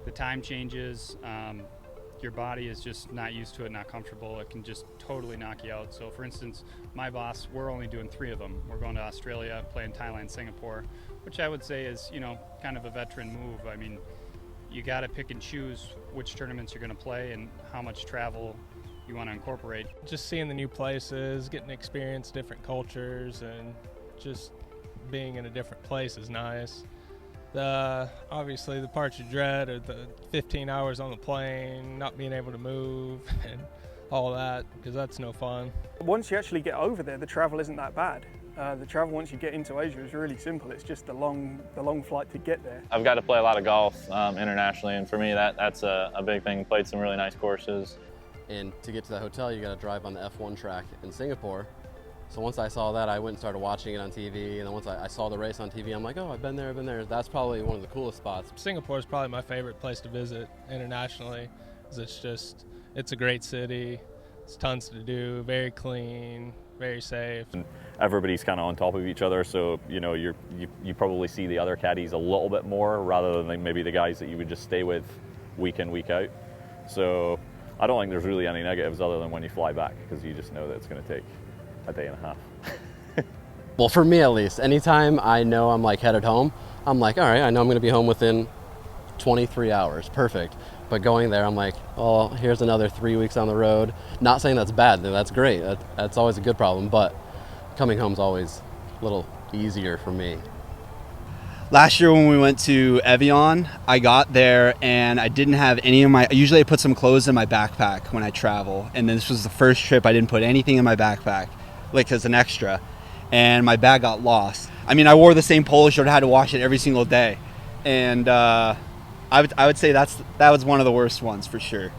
The time changes. Your body is just not used to it, not comfortable. It can just totally knock you out. So for instance, my boss, we're only doing 3 of them. We're going to Australia, playing Thailand, Singapore, which I would say is, kind of a veteran move. I mean, you got to pick and choose which tournaments you're going to play and how much travel you want to incorporate. Just seeing the new places, getting to experience different cultures, and just being in a different place is nice. Obviously the parts you dread are the 15 hours on the plane, not being able to move, and all that, because that's no fun. Once you actually get over there, the travel isn't that bad. The travel once you get into Asia is really simple. It's just the long flight to get there. I've got to play a lot of golf internationally, and for me that's a big thing. Played some really nice courses. And to get to the hotel, you got to drive on the F1 track in Singapore. So once I saw that, I went and started watching it on TV, and then once I saw the race on TV, I'm like, oh, I've been there. That's probably one of the coolest spots. Singapore is probably my favorite place to visit internationally, because it's a great city, it's tons to do, very clean, very safe. And everybody's kind of on top of each other, so you probably see the other caddies a little bit more rather than maybe the guys that you would just stay with week in, week out. So I don't think there's really any negatives other than when you fly back, because you just know that it's going to take a day and a half. Well, for me at least, anytime I know I'm headed home, I'm like, all right, I know I'm going to be home within 23 hours, perfect. But going there, I'm like, oh, here's another 3 weeks on the road. Not saying that's bad, that's great. That's always a good problem, but coming home's always a little easier for me. Last year when we went to Evian, I got there and I didn't have usually I put some clothes in my backpack when I travel, and this was the first trip I didn't put anything in my backpack, as an extra, and my bag got lost. I mean, I wore the same polo shirt, I had to wash it every single day, and I would say that was one of the worst ones for sure.